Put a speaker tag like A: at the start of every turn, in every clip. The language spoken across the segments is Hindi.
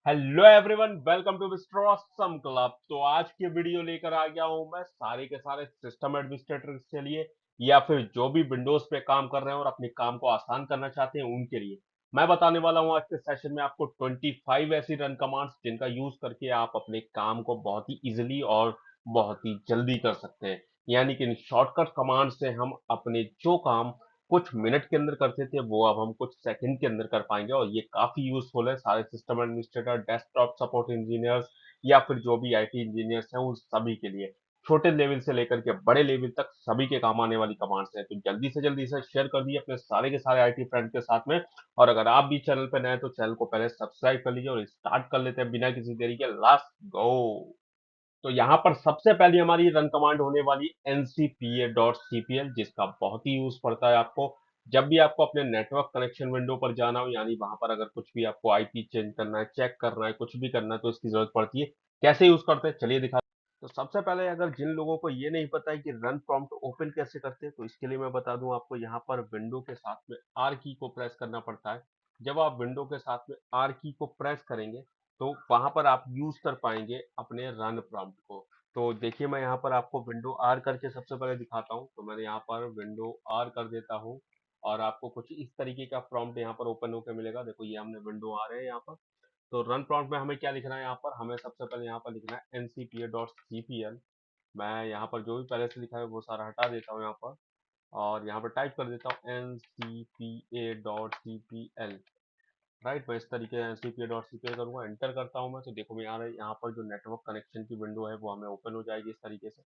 A: Hello everyone, welcome to mister awesome club. तो आज की वीडियो लेकर आ गया हूं मैं सारे के सारे सिस्टम एडमिनिस्ट्रेटर के लिए या फिर जो भी विंडोज पे काम कर रहे हैं और अपने काम को आसान करना चाहते हैं उनके लिए। मैं बताने वाला हूं आज के सेशन में आपको 25 ऐसी रन कमांड्स जिनका यूज करके आप अपने काम को बहुत ही इजीली और बहुत ही जल्दी कर सकते हैं। यानी कि इन शॉर्टकट कमांड से हम अपने जो काम कुछ मिनट के अंदर करते थे वो अब हम कुछ सेकंड के अंदर कर पाएंगे, और ये काफी यूजफुल है सारे system administrator, desktop support engineers या फिर जो भी आईटी इंजीनियर्स हैं उन सभी के लिए। छोटे लेवल से लेकर के बड़े लेवल तक सभी के काम आने वाली कमांड्स हैं। तो जल्दी से जल्दी इसे शेयर कर दिए अपने सारे के सारे आईटी फ्रेंड के साथ में। और अगर आप भी चैनल पर नए हैं तो चैनल को पहले सब्सक्राइब कर लीजिए और स्टार्ट कर लेते हैं बिना किसी देरी के। लास्ट गो। तो यहाँ पर सबसे पहली हमारी रन कमांड होने वाली ncpa.cpl, जिसका बहुत ही यूज पड़ता है आपको जब भी आपको अपने नेटवर्क कनेक्शन विंडो पर जाना हो। यानी वहां पर अगर कुछ भी आपको आईपी चेंज करना है, चेक करना है, कुछ भी करना है तो इसकी जरूरत पड़ती है। कैसे यूज करते हैं चलिए दिखा। तो सबसे पहले अगर जिन लोगों को ये नहीं पता है कि रन प्रॉम्प्ट ओपन कैसे करते हैं तो इसके लिए मैं बता दूं आपको। यहाँ पर विंडो के साथ में आर की को प्रेस करना पड़ता है। जब आप विंडो के साथ में आर की को प्रेस करेंगे तो वहां पर आप यूज कर पाएंगे अपने रन प्रॉम्प्ट को। तो देखिए मैं यहाँ पर आपको विंडो आर करके सबसे पहले दिखाता हूँ। तो मैंने यहाँ पर विंडो आर कर देता हूँ और आपको कुछ इस तरीके का प्रॉम्प्ट यहाँ पर ओपन होकर मिलेगा। देखो ये हमने विंडो आर है यहाँ पर। तो रन प्रॉम्प्ट में हमें क्या लिखना है, यहाँ पर हमें सबसे पहले यहाँ पर लिखना है ncpa.cpl। मैं यहाँ पर जो भी पहले से लिखा है वो सारा हटा देता हूँ यहाँ पर और यहाँ पर टाइप कर देता हूँ ncpa.cpl। राइट, मैं इस तरीके से cpa.cpl करूंगा, एंटर करता हूं मैं। तो देखो मैं यहाँ पर जो नेटवर्क कनेक्शन की विंडो है वो हमें ओपन हो जाएगी इस तरीके से।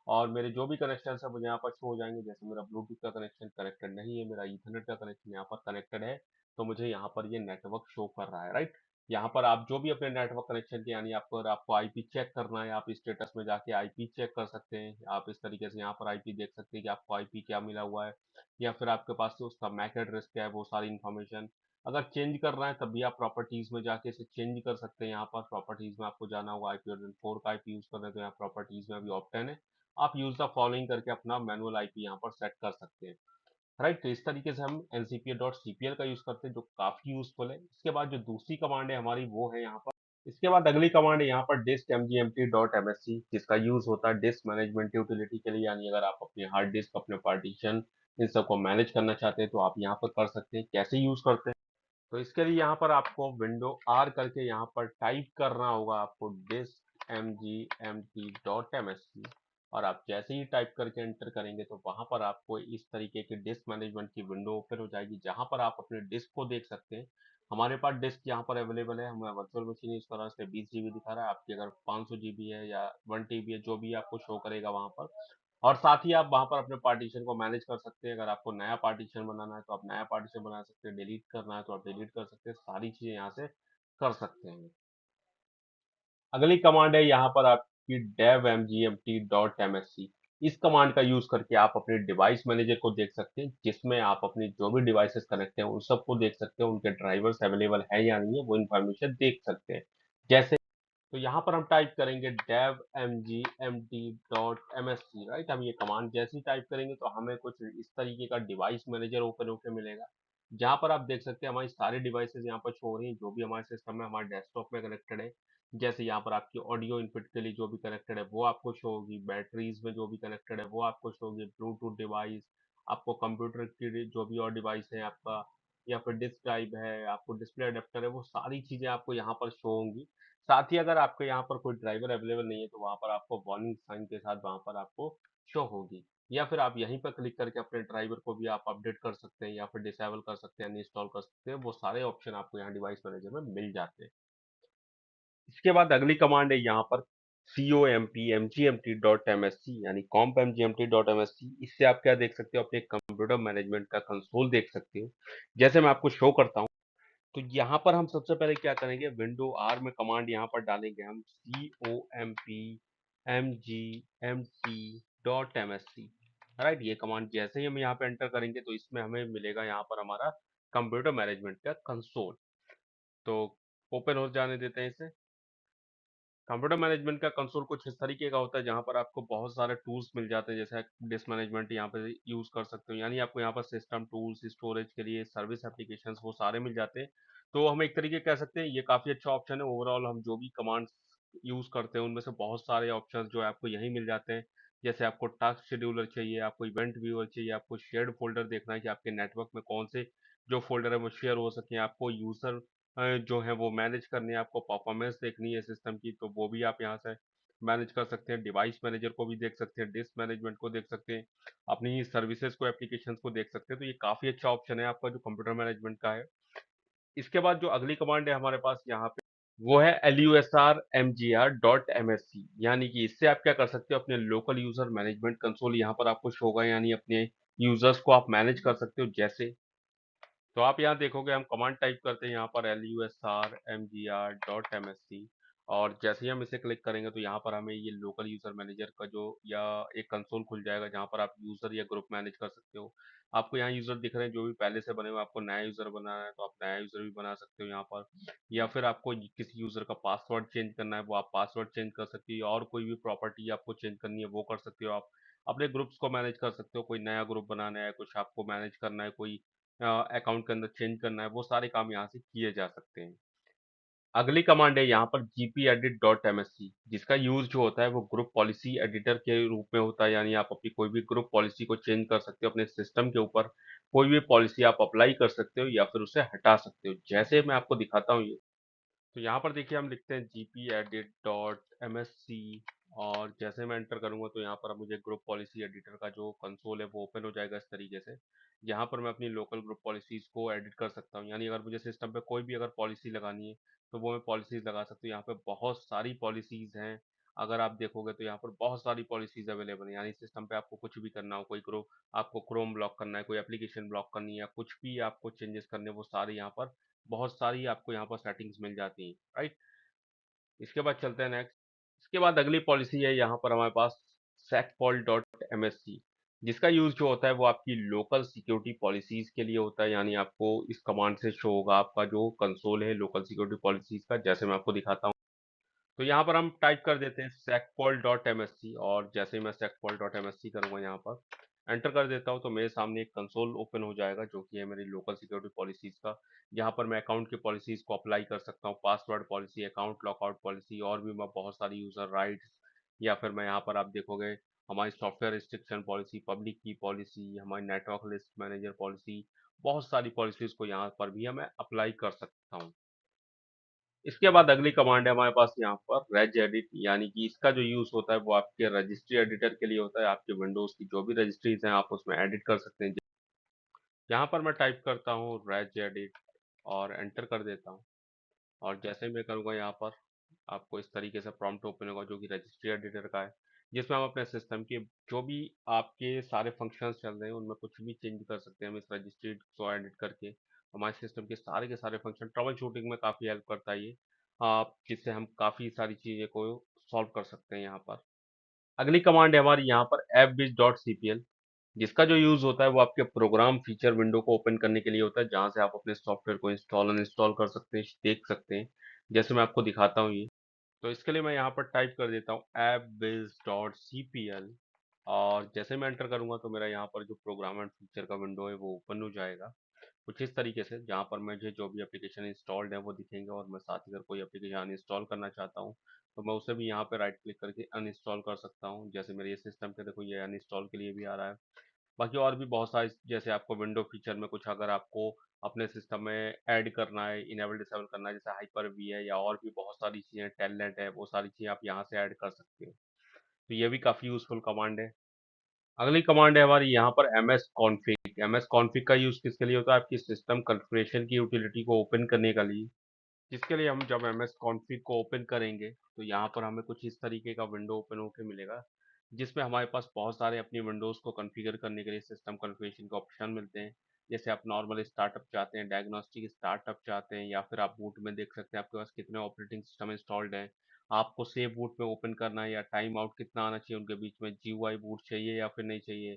A: और मेरे जो भी कनेक्शन है वो यहाँ पर शो हो जाएंगे। जैसे मेरा ब्लूटूथ का कनेक्शन कनेक्टेड नहीं है, मेरा ईथरनेट का कनेक्शन यहाँ पर कनेक्टेड है, तो मुझे यहाँ पर ये नेटवर्क शो कर रहा है। राइट, यहाँ पर आप जो भी अपने नेटवर्क कनेक्शन के, यानी आपको आईपी चेक करना है, आप स्टेटस में जाके आईपी चेक कर सकते हैं। आप इस तरीके से यहाँ पर आईपी देख सकते हैं कि आपको आईपी क्या मिला हुआ है या फिर आपके पास से उसका मैक एड्रेस क्या है, वो सारी इन्फॉर्मेशन। अगर चेंज करना है तब भी आप प्रॉपर्टीज में जाके इसे चेंज कर सकते हैं। यहाँ पर प्रॉपर्टीज में आपको जाना होगा, IP4 का आईपी यूज कर रहे हैं तो यहाँ प्रॉपर्टीज में अभी ऑप्शन है, आप यूज द फॉलोइंग करके अपना मैनुअल आईपी यहाँ पर सेट कर सकते हैं। राइट, तो इस तरीके से हम ncpa.cpl का यूज करते हैं जो काफी यूजफुल है। इसके बाद जो दूसरी कमांड है हमारी वो है यहाँ पर। इसके बाद अगली कमांड है यहाँ पर diskmgmt.msc, जिसका यूज होता है डिस्क मैनेजमेंट यूटिलिटी के लिए। यानी अगर आप अपने हार्ड डिस्क, अपने पार्टीशन, इन सबको मैनेज करना चाहते हैं तो आप यहाँ पर कर सकते हैं। कैसे यूज करते हैं तो इसके लिए यहाँ पर आपको विंडो आर करके यहाँ पर टाइप करना होगा आपको disk mgmt.msc। और आप जैसे ही टाइप करके एंटर करेंगे तो वहां पर आपको इस तरीके की डिस्क मैनेजमेंट की विंडो ओपन हो जाएगी, जहां पर आप अपने डिस्क को देख सकते हैं। हमारे पास डिस्क यहाँ पर अवेलेबल है, हमें वर्चुअल मशीन यूज कर रहा है, इसमें 20 GB दिखा रहा है। आपकी अगर 500 GB है या 1 TB है, जो भी आपको शो करेगा वहां पर। और साथ ही आप वहां पर अपने पार्टीशन को मैनेज कर सकते हैं। अगर आपको नया पार्टीशन बनाना है तो आप नया पार्टीशन बना सकते हैं, डिलीट करना है तो आप डिलीट कर सकते हैं, सारी चीजें यहाँ से कर सकते हैं। अगली कमांड है यहाँ पर आपकी devmgmt.msc। इस कमांड का यूज करके आप अपने डिवाइस मैनेजर को देख सकते हैं, जिसमें आप अपने जो भी डिवाइसेस कनेक्ट हैं उन सबको देख सकते हैं, उनके ड्राइवर्स अवेलेबल है या नहीं है वो इन्फॉर्मेशन देख सकते हैं। जैसे तो यहाँ पर हम टाइप करेंगे devmgmt.msc। राइट, हम ये कमांड जैसे ही टाइप करेंगे तो हमें कुछ इस तरीके का डिवाइस मैनेजर ओपन होकर मिलेगा, जहाँ पर आप देख सकते हैं हमारी सारी डिवाइसेस यहाँ पर शो हो रही हैं जो भी हमारे सिस्टम में हमारे डेस्कटॉप में कनेक्टेड है। जैसे यहाँ पर आपकी ऑडियो इनपुट के लिए जो भी कनेक्टेड है वो आपको शो होगी, बैटरीज में जो भी कनेक्टेड है वो आपको शो होगी, ब्लूटूथ डिवाइस, आपको कंप्यूटर की जो भी और डिवाइस है आपका, या फिर डिस्क ड्राइव है, आपको डिस्प्ले अडेप्टर है, वो सारी चीजें आपको यहाँ पर शो होंगी। साथ ही अगर आपके यहाँ पर कोई ड्राइवर अवेलेबल नहीं है तो वहां पर आपको वार्निंग साइन के साथ वहां पर आपको शो होगी। या फिर आप यहीं पर क्लिक करके अपने ड्राइवर को भी आप अपडेट कर सकते हैं या फिर डिसेबल कर सकते हैं, इंस्टॉल कर सकते हैं। वो सारे ऑप्शन आपको यहाँ डिवाइस मैनेजर में मिल जाते हैं। इसके बाद अगली कमांड है यहाँ पर compmgmt.msc, यानी compmgmt.msc। इससे आप क्या देख सकते हो, अपने कंप्यूटर मैनेजमेंट का कंसोल देख सकते हो। जैसे मैं आपको शो करता हूँ तो यहाँ पर हम सबसे पहले क्या करेंगे, विंडो आर में कमांड यहाँ पर डालेंगे हम compmgmt.msc। राइट, ये कमांड जैसे ही हम यहाँ पे एंटर करेंगे तो इसमें हमें मिलेगा यहाँ पर हमारा कंप्यूटर मैनेजमेंट का कंसोल। तो ओपन हो जाने देते हैं इसे। कंप्यूटर मैनेजमेंट का कंसोल कुछ इस तरीके का होता है जहां पर आपको बहुत सारे टूल्स मिल जाते हैं। जैसे डिस्क मैनेजमेंट यहाँ पे यूज कर सकते हो, यानी आपको यहाँ पर सिस्टम टूल्स, स्टोरेज के लिए सर्विस एप्लीकेशंस वो सारे मिल जाते हैं। तो हम एक तरीके कह सकते हैं ये काफ़ी अच्छा ऑप्शन है। ओवरऑल हम जो भी कमांड्स यूज़ करते हैं उनमें से बहुत सारे ऑप्शंस जो है आपको यहीं मिल जाते हैं। जैसे आपको टास्क शेड्यूलर चाहिए, आपको इवेंट व्यूअर चाहिए, आपको शेयर्ड फ़ोल्डर देखना है कि आपके नेटवर्क में कौन से जो फ़ोल्डर है वो शेयर हो सकें, आपको यूज़र जो है वो मैनेज करनी है, आपको परफॉर्मेंस देखनी है सिस्टम की, तो वो भी आप यहाँ से मैनेज कर सकते हैं। डिवाइस मैनेजर को भी देख सकते हैं, डिस्क मैनेजमेंट को देख सकते हैं, अपनी सर्विसेज को, एप्लीकेशंस को देख सकते हैं। तो ये काफ़ी अच्छा ऑप्शन है आपका जो कंप्यूटर मैनेजमेंट का है। इसके बाद जो अगली कमांड है हमारे पास यहाँ पे, वो है lusr/mgr.msc, यानी कि इससे आप क्या कर सकते हो, अपने लोकल यूजर मैनेजमेंट कंसोल यहाँ पर आपको शो होगा, यानी अपने यूजर्स को आप मैनेज कर सकते हो। जैसे तो आप यहाँ देखोगे हम कमांड टाइप करते हैं यहाँ पर lusr/mgr.msc, और जैसे ही हम इसे क्लिक करेंगे तो यहाँ पर हमें ये लोकल यूजर मैनेजर का जो या एक कंसोल खुल जाएगा जहाँ पर आप यूजर या ग्रुप मैनेज कर सकते हो। आपको यहाँ यूजर दिख रहे हैं जो भी पहले से बने हुए, आपको नया यूजर बनाना है तो आप नया यूजर भी बना सकते हो यहाँ पर, या फिर आपको किसी यूजर का पासवर्ड चेंज करना है वो आप पासवर्ड चेंज कर सकते हो, और कोई भी प्रॉपर्टी आपको चेंज करनी है वो कर सकते हो आप। अपने ग्रुप्स को मैनेज कर सकते हो, कोई नया ग्रुप बनाना है, कुछ आपको मैनेज करना है, कोई अकाउंट के अंदर चेंज करना है, वो सारे काम यहाँ से किए जा सकते हैं। अगली कमांड है यहाँ पर gpedit.msc, जिसका यूज जो होता है वो ग्रुप पॉलिसी एडिटर के रूप में होता है, यानी आप अपनी कोई भी ग्रुप पॉलिसी को चेंज कर सकते हो, अपने सिस्टम के ऊपर कोई भी पॉलिसी आप अप्लाई कर सकते हो या फिर उसे हटा सकते हो। जैसे मैं आपको दिखाता हूँ ये, तो यहाँ पर देखिए हम लिखते हैं gpedit.msc, और जैसे मैं एंटर करूंगा तो यहाँ पर अब मुझे ग्रुप पॉलिसी एडिटर का जो कंसोल है वो ओपन हो जाएगा इस तरीके से। यहाँ पर मैं अपनी लोकल ग्रुप पॉलिसीज को एडिट कर सकता हूँ, यानी अगर मुझे सिस्टम पे कोई भी अगर पॉलिसी लगानी है तो वो मैं पॉलिसीज लगा सकता हूँ। यहाँ पे बहुत सारी पॉलिसीज हैं, अगर आप देखोगे तो यहाँ पर बहुत सारी पॉलिसीज अवेलेबल है, यानी सिस्टम पे आपको कुछ भी करना हो, कोई ग्रुप आपको क्रोम ब्लॉक करना है, कोई एप्लीकेशन ब्लॉक करनी है, या कुछ भी आपको चेंजेस करने हैं, वो सारे यहाँ पर बहुत सारी आपको यहाँ पर सेटिंग्स मिल जाती हैं, राइट। इसके बाद चलते हैं नेक्स्ट। इसके बाद अगली पॉलिसी है यहाँ पर हमारे पास secpol.msc, जिसका यूज जो होता है वो आपकी लोकल सिक्योरिटी पॉलिसीज के लिए होता है, यानी आपको इस कमांड से शो होगा आपका जो कंसोल है लोकल सिक्योरिटी पॉलिसीज का। जैसे मैं आपको दिखाता हूँ, तो यहाँ पर हम टाइप कर देते हैं secpol.msc, और जैसे ही मैं secpol.msc करूँगा यहाँ पर एंटर कर देता हूँ तो मेरे सामने एक कंसोल ओपन हो जाएगा जो कि है मेरी लोकल सिक्योरिटी पॉलिसीज का। यहाँ पर मैं अकाउंट की पॉलिसीज को अप्लाई कर सकता हूँ, password policy, account lockout policy, और भी मैं बहुत सारी यूजर राइट्स, या फिर मैं यहाँ पर आप देखोगे हमारी सॉफ्टवेयर रिस्ट्रिक्शन पॉलिसी, पब्लिक की पॉलिसी, हमारी नेटवर्क लिस्ट मैनेजर पॉलिसी, बहुत सारी पॉलिसीज को यहाँ पर भी मैं अप्लाई कर सकता हूँ। इसके बाद अगली कमांड है हमारे पास यहाँ पर regedit, यानी कि इसका जो यूज होता है वो आपके रजिस्ट्री एडिटर के लिए होता है। आपके विंडोज की जो भी रजिस्ट्रीज हैं आप उसमें एडिट कर सकते हैं। यहाँ पर मैं टाइप करता हूँ regedit और एंटर कर देता हूँ, और जैसे मैं करूँगा यहाँ पर आपको इस तरीके से प्रॉम्प्ट ओपन होगा जो कि रजिस्ट्री एडिटर का है, जिसमें हम अपने सिस्टम के जो भी आपके सारे फंक्शंस चल रहे हैं उनमें कुछ भी चेंज कर सकते हैं। हम इस रजिस्ट्री को एडिट करके हमारे सिस्टम के सारे फंक्शन, ट्रबल शूटिंग में काफ़ी हेल्प करता है ये, आप जिससे हम काफ़ी सारी चीज़ें को सॉल्व कर सकते हैं यहाँ पर। अगली कमांड है हमारी यहाँ पर fbiz.cpl, जिसका जो यूज़ होता है वो आपके प्रोग्राम फीचर विंडो को ओपन करने के लिए होता है, जहाँ से आप अपने सॉफ्टवेयर को इंस्टॉल अनइंस्टॉल कर सकते हैं, देख सकते हैं। जैसे मैं आपको दिखाता हूँ ये, तो इसके लिए मैं यहाँ पर टाइप कर देता हूँ appbiz.cpl, और जैसे मैं एंटर करूँगा तो मेरा यहाँ पर जो प्रोग्राम एंड फीचर का विंडो है वो ओपन हो जाएगा कुछ इस तरीके से, जहाँ पर मुझे जो भी एप्लीकेशन इंस्टॉल्ड है वो दिखेंगे, और मैं साथ ही अगर कोई एप्लीकेशन अनइंस्टॉल करना चाहता हूँ तो मैं उसे भी यहाँ पे राइट क्लिक करके अनइंस्टॉल कर सकता हूँ। जैसे मेरे ये सिस्टम पे देखो ये अनइंस्टॉल के लिए भी आ रहा है। बाकी और भी बहुत सारे, जैसे आपको विंडो फीचर में कुछ अगर आपको अपने सिस्टम में ऐड करना है, इनेबल डिसेबल करना है, जैसे हाइपर वी है या और भी बहुत सारी चीज़ें, टेलनेट है, वो सारी चीज़ें आप यहाँ से ऐड कर सकते हो। तो ये भी काफ़ी यूज़फुल कमांड है। अगली कमांड है हमारी यहाँ पर ms config का यूज़ किसके लिए होता है, आपकी सिस्टम कॉन्फ़िगरेशन की यूटिलिटी को ओपन करने के लिए, जिसके लिए हम जब ms config को ओपन करेंगे तो यहाँ पर हमें कुछ इस तरीके का विंडो ओपन होकर मिलेगा, जिसमें हमारे पास बहुत सारे अपनी विंडोज़ को कॉन्फ़िगर करने के लिए सिस्टम कॉन्फ़िगरेशन के ऑप्शन मिलते हैं। जैसे आप नॉर्मल स्टार्टअप चाहते हैं, डायग्नोस्टिक स्टार्टअप चाहते हैं, या फिर आप बूट में देख सकते हैं आपके पास कितने ऑपरेटिंग सिस्टम इंस्टॉल्ड हैं, आपको सेव बूट में ओपन करना है या टाइम आउट कितना आना चाहिए उनके बीच में, जीयूआई बूट चाहिए या फिर नहीं चाहिए,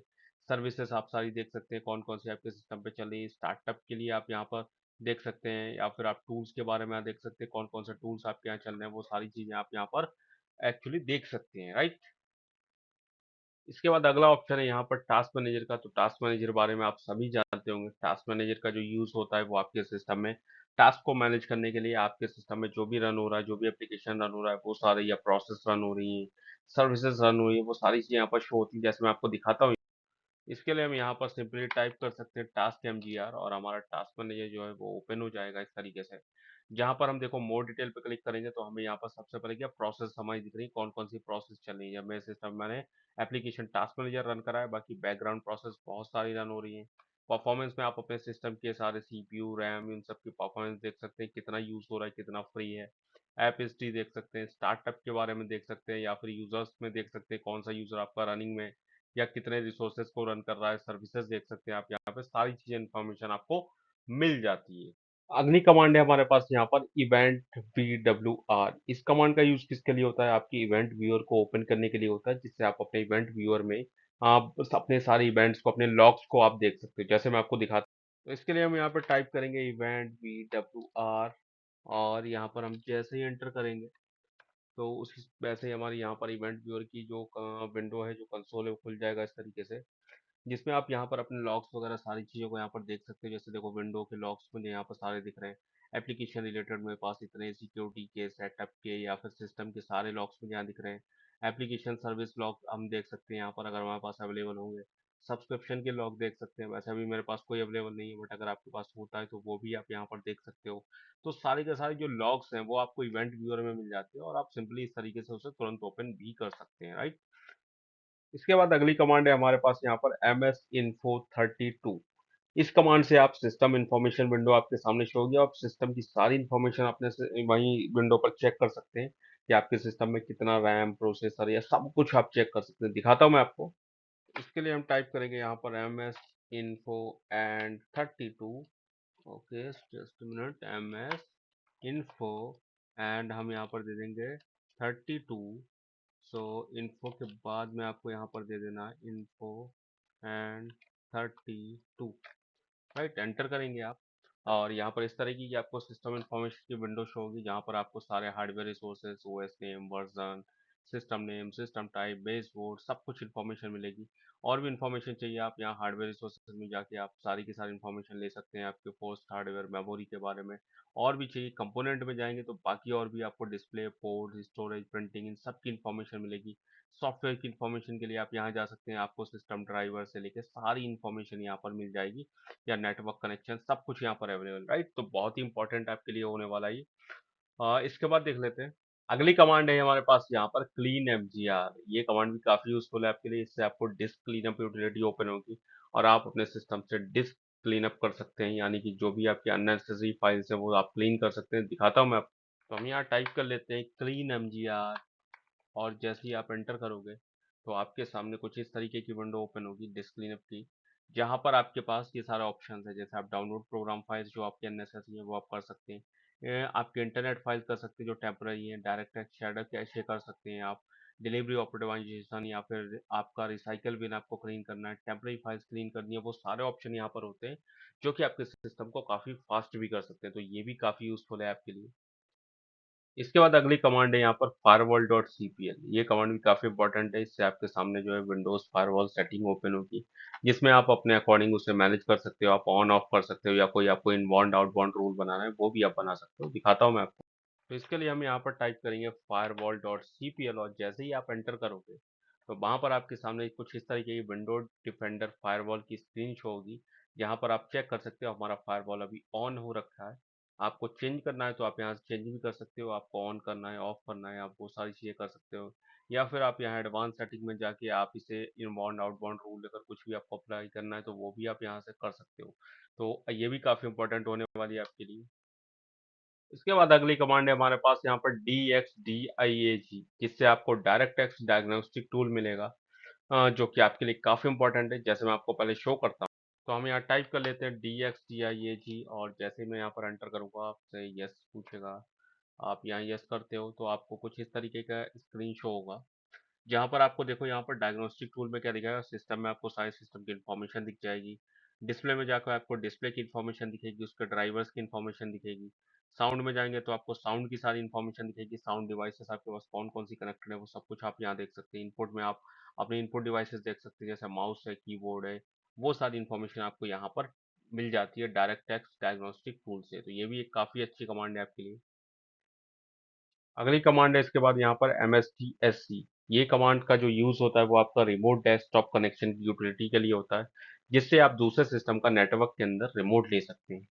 A: सर्विसेज आप सारी देख सकते हैं कौन कौन सी आपके सिस्टम पे चल रही है। स्टार्टअप के लिए आप यहाँ पर देख सकते हैं, या फिर आप टूल्स के बारे में देख सकते हैं कौन कौन से टूल्स आपके यहाँ चल रहे हैं, वो सारी चीज़ें आप यहाँ पर एक्चुअली देख सकते हैं, राइट। इसके बाद अगला ऑप्शन है यहाँ पर टास्क मैनेजर का। तो टास्क मैनेजर बारे में आप सभी जानते होंगे। टास्क मैनेजर का जो यूज़ होता है वो आपके सिस्टम में टास्क को मैनेज करने के लिए आपके सिस्टम में जो भी रन हो रहा है, जो भी एप्लीकेशन रन हो रहा है, वो सारे या प्रोसेस रन हो रही हैं, सर्विसेज रन हो रही हैं, वो सारी चीज़ें यहाँ पर शो होती हैं, जैसे मैं आपको दिखाता हूँ। इसके लिए हम यहाँ पर सिंपली टाइप कर सकते हैं टास्क mgr और हमारा टास्क मैनेजर जो है वो ओपन हो जाएगा इस तरीके से। जहाँ पर हम देखो मोर डिटेल पे क्लिक करेंगे तो हमें यहाँ पर सबसे पहले क्या प्रोसेस हमारी दिख रही है, कौन कौन सी प्रोसेस चल रही है। मेरे सिस्टम मैंने एप्लीकेशन टास्क मैनेजर रन करा है, बाकी बैकग्राउंड प्रोसेस बहुत सारी रन हो रही है। परफॉर्मेंस में आप अपने सिस्टम के सारे सीपीयू रैम इन सब की परफॉर्मेंस देख सकते हैं, कितना यूज हो रहा है, कितना फ्री है। ऐप हिस्ट्री देख सकते हैं, स्टार्टअप के बारे में देख सकते हैं, या फिर यूजर्स में देख सकते हैं कौन सा यूजर आपका रनिंग में या कितने रिसोर्सेज को रन कर रहा है, सर्विसेज देख सकते हैं आप। यहाँ पे सारी चीजें इन्फॉर्मेशन आपको मिल जाती है। अगली कमांड है हमारे पास यहाँ पर इवेंट VWR। इस कमांड का यूज किसके लिए होता है? आपकी इवेंट व्यूअर को ओपन करने के लिए होता है, जिससे आप अपने इवेंट व्यूअर में आप बस अपने सारे इवेंट्स को, अपने लॉग्स को आप देख सकते हो, जैसे मैं आपको दिखाता हूँ। तो इसके लिए हम यहाँ पर टाइप करेंगे इवेंट VWR और यहाँ पर हम जैसे ही एंटर करेंगे तो उसी वैसे ही हमारी यहाँ पर इवेंट व्यूअर की जो विंडो है, जो कंसोल है, वो खुल जाएगा इस तरीके से, जिसमें आप यहाँ पर अपने लॉग्स वगैरह सारी चीज़ों को यहाँ पर देख सकते हो। जैसे देखो विंडो के लॉग्स मुझे यहाँ पर सारे दिख रहे हैं, एप्लीकेशन रिलेटेड मेरे पास इतने सिक्योरिटी के, सेटअप के या फिर सिस्टम के सारे लॉग्स मुझे यहाँ दिख रहे हैं। एप्लीकेशन सर्विस लॉग हम देख सकते हैं यहाँ पर, अगर हमारे पास अवेलेबल होंगे। सब्सक्रिप्शन के लॉग देख सकते हैं, वैसे अभी मेरे पास कोई अवेलेबल नहीं है, बट अगर आपके पास होता है तो वो भी आप यहाँ पर देख सकते हो। तो सारे के सारे जो लॉग्स हैं वो आपको इवेंट व्यूअर में मिल जाते हैं और आप सिंपली इस तरीके से उसे तुरंत ओपन भी कर सकते हैं, राइट। इसके बाद अगली कमांड है हमारे पास यहाँ पर MS-Info 32। इस कमांड से आप सिस्टम इंफॉर्मेशन विंडो आपके सामने शो होगी, आप सिस्टम की सारी इंफॉर्मेशन अपने से वहीं विंडो पर चेक कर सकते हैं कि आपके सिस्टम में कितना रैम, प्रोसेसर या सब कुछ आप चेक कर सकते हैं। दिखाता हूँ मैं आपको। इसके लिए हम टाइप करेंगे यहाँ पर MS-Info 32। Okay, just minute, MS-Info and हम यहाँ पर दे देंगे 32। सो इन्फो के बाद में आपको यहाँ पर दे देना है इन्फो एंड 32, राइट। एंटर करेंगे आप और यहाँ पर इस तरह की आपको सिस्टम इन्फॉर्मेशन की विंडो शो होगी, जहाँ पर आपको सारे hardware resources, OS name, version, system name, system type, base board, सब कुछ इन्फॉर्मेशन मिलेगी। और भी इन्फॉर्मेशन चाहिए आप यहाँ हार्डवेयर रिसोर्सेज में जाके आप सारी की सारी इन्फॉर्मेशन ले सकते हैं, आपके पोस्ट हार्डवेयर मेमोरी के बारे में। और भी चाहिए कंपोनेंट में जाएंगे तो बाकी और भी आपको डिस्प्ले, पोर्ट, स्टोरेज, प्रिंटिंग, इन सब की इन्फॉर्मेशन मिलेगी। सॉफ्टवेयर की इन्फॉर्मेशन के लिए आप यहाँ जा सकते हैं, आपको सिस्टम ड्राइवर से लेके सारी इन्फॉर्मेशन यहाँ पर मिल जाएगी, या नेटवर्क कनेक्शन, सब कुछ यहाँ पर अवेलेबल, राइट। तो बहुत ही इंपॉर्टेंट आपके लिए होने वाला है ये। इसके बाद देख लेते हैं अगली कमांड है हमारे पास यहाँ पर क्लीन mgr। ये कमांड भी काफी यूजफुल है आपके लिए, इससे आपको डिस्क क्लीनअप यूटिलिटी ओपन होगी और आप अपने सिस्टम से डिस्क क्लीनअप कर सकते हैं, यानी कि जो भी आपके अननेसेसरी फाइल्स हैं वो आप क्लीन कर सकते हैं। दिखाता हूँ मैं आपको। तो हम यहाँ टाइप कर लेते हैं क्लीन mgr और जैसे ही आप एंटर करोगे तो आपके सामने कुछ इस तरीके की विंडो ओपन होगी डिस्क क्लीनअप की, जहाँ पर आपके पास ये सारे ऑप्शन है। जैसे आप डाउनलोड प्रोग्राम फाइल्स जो आपके अननेसेसरी है वो आप कर सकते हैं। आपके इंटरनेट फाइल कर सकते हैं जो टेम्पररी है, डायरेक्ट शैडो कैशे कर सकते हैं आप, डिलीवरी ऑप्टिमाइजेशन, या फिर आपका रिसाइकल बिन आपको क्लीन करना है, टेम्पररी फाइल्स क्लीन करनी है, वो सारे ऑप्शन यहाँ पर होते हैं जो कि आपके सिस्टम को काफ़ी फास्ट भी कर सकते हैं। तो ये भी काफ़ी यूजफुल है आपके लिए। इसके बाद अगली कमांड है यहाँ पर firewall.cpl। ये कमांड भी काफ़ी इंपॉर्टेंट है, इससे आपके सामने जो है विंडोज़ फायरवॉल सेटिंग ओपन होगी, जिसमें आप अपने अकॉर्डिंग उसे मैनेज कर सकते हो, आप ऑन ऑफ कर सकते हो, या कोई आपको इनबाउंड आउटबाउंड रूल बनाना है वो भी आप बना सकते हो। दिखाता हूँ मैं आपको। तो इसके लिए हम यहाँ पर टाइप करेंगे firewall.cpl और जैसे ही आप एंटर करोगे तो वहाँ पर आपके सामने कुछ इस तरीके की विंडो डिफेंडर फायरवॉल की स्क्रीन शो होगी, जहाँ पर आप चेक कर सकते हो हमारा फायरवॉल अभी ऑन हो रखा है। आपको चेंज करना है तो आप यहाँ से चेंज भी कर सकते हो, आपको ऑन करना है, ऑफ करना है, आप वो सारी चीज़ें कर सकते हो। या फिर आप यहाँ एडवांस सेटिंग में जाके आप इसे इनबाउंड आउटबाउंड रूल अगर कुछ भी आपको अप्लाई करना है तो वो भी आप यहाँ से कर सकते हो। तो ये भी काफ़ी इंपॉर्टेंट होने वाली है आपके लिए। इसके बाद अगली कमांड है हमारे पास यहाँ पर DXDIAG, जिससे आपको डायरेक्ट टेक्स्ट डायग्नोस्टिक टूल मिलेगा, जो कि आपके लिए काफ़ी इंपॉर्टेंट है। जैसे मैं आपको पहले शो करता हूँ तो हम यहाँ टाइप कर लेते हैं DXDIAG और जैसे ही मैं यहाँ पर एंटर करूँगा आपसे यस पूछेगा, आप यहाँ यस करते हो तो आपको कुछ इस तरीके का स्क्रीन शो होगा, जहाँ पर आपको देखो यहाँ पर डायग्नोस्टिक टूल में क्या दिखाएगा, सिस्टम में आपको सारे सिस्टम की इन्फॉर्मेशन दिख जाएगी। डिस्प्ले में जाकर आपको डिस्प्ले की इन्फॉर्मेशन दिखेगी, उसके ड्राइवर्स की इन्फॉर्मेशन दिखेगी। साउंड में जाएंगे तो आपको साउंड की सारी इन्फॉर्मेशन दिखेगी, साउंड डिवाइसेस आपके पास कौन कौन सी कनेक्टेड है वो सब कुछ आप यहाँ देख सकते हैं। इनपुट में आप अपने इनपुट डिवाइसेस देख सकते हैं, जैसे माउस है, कीबोर्ड है, वो सारी इन्फॉर्मेशन आपको यहाँ पर मिल जाती है डायरेक्ट टेक्स्ट डायग्नोस्टिक टूल से। तो ये भी एक काफ़ी अच्छी कमांड है आपके लिए। अगली कमांड है इसके बाद यहाँ पर MSTSC। ये कमांड का जो यूज़ होता है वो आपका रिमोट डेस्कटॉप कनेक्शन की यूटिलिटी के लिए होता है, जिससे आप दूसरे सिस्टम का नेटवर्क के अंदर रिमोट ले सकते हैं।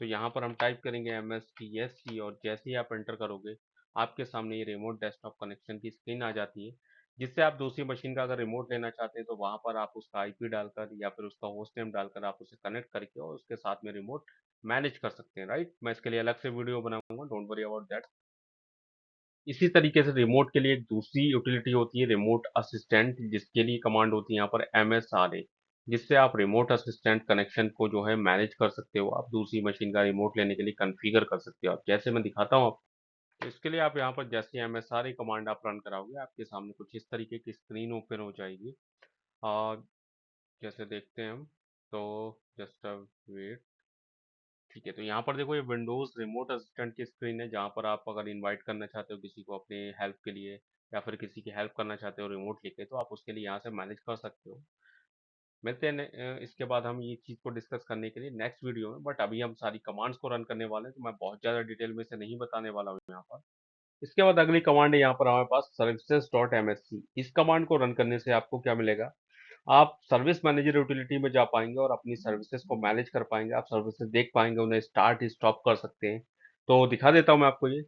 A: तो यहाँ पर हम टाइप करेंगे MSTSC और जैसे ही आप एंटर करोगे, आपके सामने ये रिमोट डेस्कटॉप कनेक्शन की स्क्रीन आ जाती है, जिससे आप दूसरी मशीन का अगर रिमोट लेना चाहते हैं तो वहाँ पर आप उसका आईपी डालकर या फिर उसका होस्ट नेम डालकर आप उसे कनेक्ट करके और उसके साथ में रिमोट मैनेज कर सकते हैं, राइट। मैं इसके लिए अलग से वीडियो बनाऊंगा, डोंट वरी अबाउट दैट। इसी तरीके से रिमोट के लिए एक दूसरी यूटिलिटी होती है रिमोट असिस्टेंट, जिसके लिए कमांड होती है यहाँ पर MSRA, जिससे आप रिमोट असिस्टेंट कनेक्शन को जो है मैनेज कर सकते हो। आप दूसरी मशीन का रिमोट लेने के लिए कॉन्फ़िगर कर सकते हो। आप जैसे मैं दिखाता हूँ आपको। तो इसके लिए आप यहाँ पर जैसे MSRA कमांड आप रन कराओगे, आपके सामने कुछ इस तरीके की स्क्रीन ओपन हो जाएगी। और जैसे देखते हैं हम, तो जस्ट वेट। ठीक है, तो यहाँ पर देखो ये विंडोज़ रिमोट असिस्टेंट की स्क्रीन है, जहाँ पर आप अगर इनवाइट करना चाहते हो किसी को अपने हेल्प के लिए या फिर किसी की हेल्प करना चाहते हो रिमोट लेके, तो आप उसके लिए यहाँ से मैनेज कर सकते हो। मिलते हैं इसके बाद हम ये चीज़ को डिस्कस करने के लिए नेक्स्ट वीडियो में, बट अभी हम सारी कमांड्स को रन करने वाले हैं, तो मैं बहुत ज़्यादा डिटेल में से नहीं बताने वाला हूँ यहाँ पर। इसके बाद अगली कमांड है यहाँ पर हमारे पास services.msc। इस कमांड को रन करने से आपको क्या मिलेगा, आप सर्विस मैनेजर यूटिलिटी में जा पाएंगे और अपनी सर्विसेज को मैनेज कर पाएंगे। आप सर्विसेज देख पाएंगे, उन्हें स्टार्ट स्टॉप कर सकते हैं। तो दिखा देता हूँ मैं आपको ये।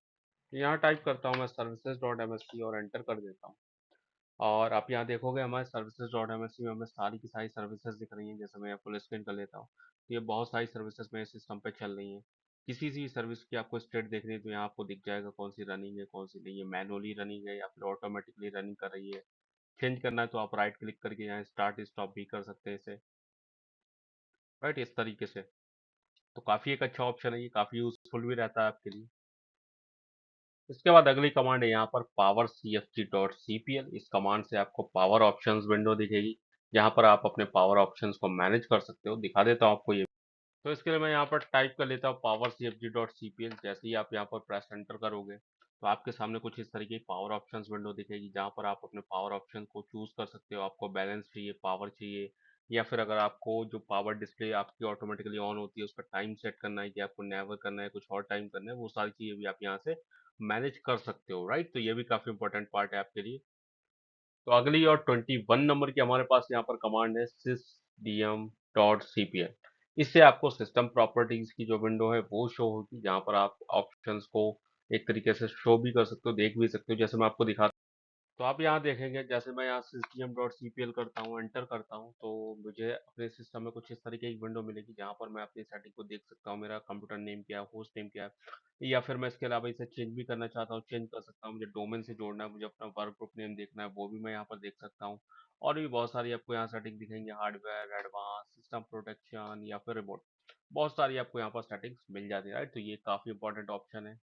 A: यहाँ टाइप करता हूँ मैं services.msc और एंटर कर देता हूँ। और आप यहाँ देखोगे हमारे services.msc में हमें सारी की सारी सर्विसेज दिख रही हैं। जैसे मैं फुल स्क्रीन कर लेता हूँ, तो ये बहुत सारी सर्विसेज मेरे सिस्टम पे चल रही हैं। किसी सी सर्विस की आपको स्टेट देखनी है तो यहाँ आपको दिख जाएगा कौन सी रनिंग है कौन सी नहीं है, मैनुअली रनिंग है या फिर ऑटोमेटिकली रनिंग कर रही है। चेंज करना है तो आप राइट क्लिक करके यहाँ स्टार्ट स्टॉप भी कर सकते हैं इसे, राइट, इस तरीके से। तो काफ़ी एक अच्छा ऑप्शन है, ये काफ़ी यूजफुल भी रहता है आपके लिए। इसके बाद अगली कमांड है यहाँ पर powercfg.cpl। इस कमांड से आपको पावर ऑप्शंस विंडो दिखेगी, जहाँ पर आप अपने पावर ऑप्शंस को मैनेज कर सकते हो। दिखा देता हूँ आपको ये। तो इसके लिए मैं यहाँ पर टाइप कर लेता हूँ powercfg.cpl। जैसे ही आप यहाँ पर प्रेस एंटर करोगे, तो आपके सामने कुछ इस तरीके की पावर ऑप्शंस विंडो दिखेगी, जहाँ पर आप अपने पावर ऑप्शन को चूज कर सकते हो। आपको बैलेंस चाहिए, पावर चाहिए, या फिर अगर आपको जो पावर डिस्प्ले आपकी ऑटोमेटिकली ऑन होती है उसका टाइम सेट करना है कि आपको नेवर करना है, कुछ और टाइम करना है, वो सारी चीज़ें भी आप यहाँ से मैनेज कर सकते हो, राइट। तो ये भी काफ़ी इंपॉर्टेंट पार्ट है आपके लिए। तो अगली और 21 नंबर की हमारे पास यहाँ पर कमांड है sysdm.cpl। इससे आपको सिस्टम प्रॉपर्टीज की जो विंडो है वो शो होगी, जहाँ पर आप ऑप्शंस को एक तरीके से शो भी कर सकते हो, देख भी सकते हो। जैसे मैं आपको दिखा, तो आप यहाँ देखेंगे जैसे मैं यहाँ system.cpl करता हूँ, एंटर करता हूँ, तो मुझे अपने सिस्टम में कुछ इस तरीके की विंडो मिलेगी, जहाँ पर मैं अपनी सेटिंग को देख सकता हूँ। मेरा कंप्यूटर नेम क्या है, होस्ट नेम क्या है, या फिर मैं इसके अलावा इसे चेंज भी करना चाहता हूँ, चेंज कर सकता हूँ। मुझे डोमेन से जोड़ना है, मुझे अपना वर्क ग्रुप नेम देखना है, वो भी मैं यहाँ पर देख सकता हूँ। और भी बहुत सारी आपको यहाँ सेटिंग दिखेंगे, हार्डवेयर, एडवांस, सिस्टम प्रोटेक्शन या फिर रिमोट। बहुत सारी आपको यहाँ पर सेटिंग्स मिल जाती है, राइट। तो ये काफ़ी इंपॉर्टेंट ऑप्शन है।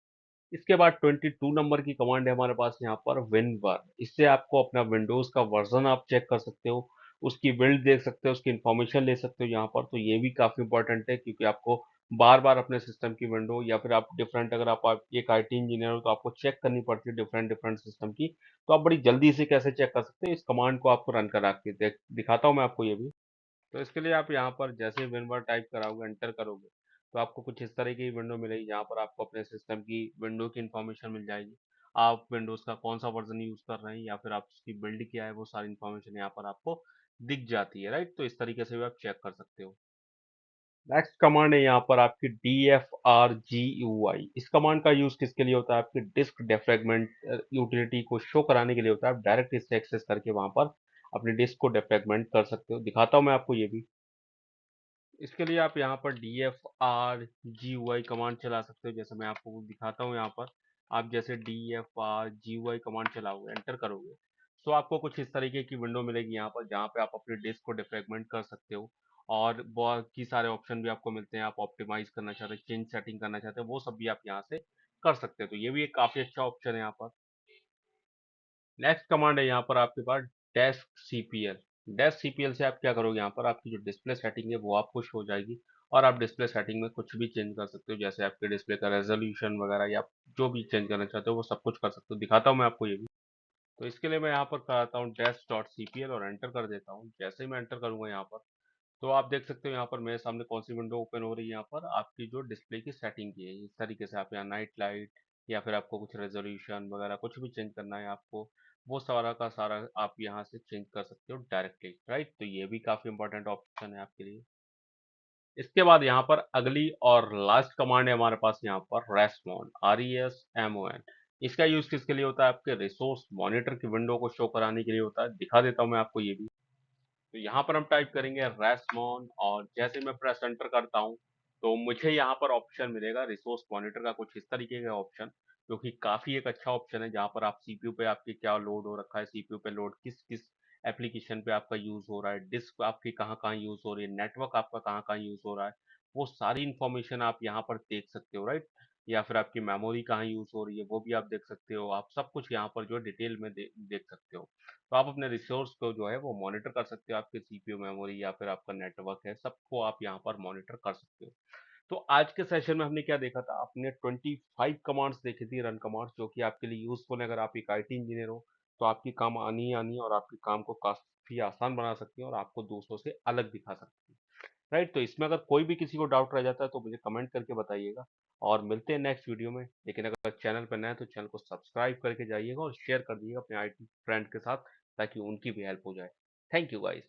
A: इसके बाद 22 नंबर की कमांड है हमारे पास यहाँ पर विनवर। इससे आपको अपना विंडोज का वर्जन आप चेक कर सकते हो, उसकी बिल्ड देख सकते हो, उसकी इंफॉर्मेशन ले सकते हो यहाँ पर। तो ये भी काफी इंपॉर्टेंट है, क्योंकि आपको बार बार अपने सिस्टम की विंडो या फिर आप डिफरेंट, अगर आप एक आईटी इंजीनियर हो तो आपको चेक करनी पड़ती है डिफरेंट डिफरेंट सिस्टम की। तो आप बड़ी जल्दी से कैसे चेक कर सकते हैं, इस कमांड को आपको रन करा के दिखाता हूँ मैं आपको ये भी। तो इसके लिए आप यहाँ पर जैसे ही विनवर टाइप कराओगे, एंटर करोगे, तो आपको कुछ इस तरह की विंडो मिलेगी, जहाँ पर आपको अपने सिस्टम की विंडो की इंफॉर्मेशन मिल जाएगी। आप विंडोज़ का कौन सा वर्जन यूज़ कर रहे हैं या फिर आप उसकी बिल्ड क्या है, वो सारी इंफॉर्मेशन यहाँ पर आपको दिख जाती है, राइट। तो इस तरीके से भी आप चेक कर सकते हो। नेक्स्ट कमांड है यहाँ पर आपकी DFRGUI। इस कमांड का यूज किसके लिए होता है, आपकी डिस्क डेफ्रेगमेंट यूटिलिटी को शो कराने के लिए होता है। आप डायरेक्ट इससे एक्सेस करके वहां पर अपनी डिस्क को डेफ्रेगमेंट कर सकते हो। दिखाता हूँ मैं आपको ये भी। इसके लिए आप यहाँ पर DFRGUI कमांड चला सकते हो, जैसे मैं आपको दिखाता हूँ यहाँ पर। आप जैसे DFRGUI कमांड चलाओगे, एंटर करोगे, तो आपको कुछ इस तरीके की विंडो मिलेगी यहाँ पर, जहाँ पे आप अपनी डिस्क को डिफ्रेगमेंट कर सकते हो। और बहुत ही सारे ऑप्शन भी आपको मिलते हैं। आप ऑप्टिमाइज करना चाहते हो, चेंज सेटिंग करना चाहते हो, वो सब भी आप यहाँ से कर सकते हो। तो ये भी एक काफी अच्छा ऑप्शन है यहाँ पर। नेक्स्ट कमांड है यहाँ पर आपके पास डेस्क सीपीएल। डेस्क सीपीएल से आप क्या करोगे, यहाँ पर आपकी जो डिस्प्ले सेटिंग है वो आपको शो हो जाएगी, और आप डिस्प्ले सेटिंग में कुछ भी चेंज कर सकते हो। जैसे आपके डिस्प्ले का रेजोल्यूशन वगैरह या जो भी चेंज करना चाहते हो वो सब कुछ कर सकते हो। दिखाता हूँ मैं आपको ये भी। तो इसके लिए मैं यहाँ पर कराता हूँ desk.cpl और एंटर कर देता हूँ। जैसे ही मैं एंटर करूंगा यहाँ पर, तो आप देख सकते हो यहाँ पर मेरे सामने कौन सी विंडो ओपन हो रही है। यहाँ पर आपकी जो डिस्प्ले की सेटिंग की है इस तरीके से आप यहाँ नाइट लाइट या फिर आपको कुछ रेजोल्यूशन वगैरह कुछ भी चेंज करना है आपको, वो सारा का सारा आप यहाँ से चेंज कर सकते हो डायरेक्टली, राइट। तो ये भी काफी इंपॉर्टेंट ऑप्शन है आपके लिए। इसके बाद यहाँ पर अगली और लास्ट कमांड है हमारे पास यहाँ पर रेसमोन, RESMON। इसका यूज किसके लिए होता है? आपके रिसोर्स मॉनिटर की विंडो को शो कराने के लिए होता है। दिखा देता हूँ मैं आपको ये भी। तो यहाँ पर हम टाइप करेंगे रेसमोन, और जैसे मैं प्रेस एंटर करता हूँ तो मुझे यहाँ पर ऑप्शन मिलेगा रिसोर्स मॉनिटर का, कुछ इस तरीके का ऑप्शन, जो कि काफी एक अच्छा ऑप्शन है। जहाँ पर आप सीपीयू पे आपके क्या लोड हो रखा है, सीपीयू पे लोड किस किस एप्लीकेशन पे आपका यूज हो रहा है, डिस्क आपकी कहाँ कहाँ यूज हो रही है, नेटवर्क आपका कहाँ कहाँ यूज हो रहा है, वो सारी इंफॉर्मेशन आप यहाँ पर देख सकते हो, राइट। या फिर आपकी मेमोरी कहाँ यूज हो रही है वो भी आप देख सकते हो। आप सब कुछ यहाँ पर जो डिटेल में देख सकते हो। तो आप अपने रिसोर्स को जो है वो मॉनिटर कर सकते हो। आपके सीपीयू मेमोरी या फिर आपका नेटवर्क है, सबको आप यहाँ पर मॉनिटर कर सकते हो। तो आज के सेशन में हमने क्या देखा था? आपने 25 कमांड्स देखी थी, रन कमांड्स, जो कि आपके लिए यूजफुल है। अगर आप एक आईटी इंजीनियर हो तो आपकी काम आनी ही आनी है, और आपके काम को काफी आसान बना सकती है और आपको दूसरों से अलग दिखा सकती है, राइट। तो इसमें अगर कोई भी किसी को डाउट रह जाता है तो मुझे कमेंट करके बताइएगा, और मिलते हैं नेक्स्ट वीडियो में। लेकिन अगर चैनल पर नए हैं तो चैनल को सब्सक्राइब करके जाइएगा और शेयर कर दीजिएगा अपने आईटी फ्रेंड के साथ, ताकि उनकी भी हेल्प हो जाए। Thank you guys.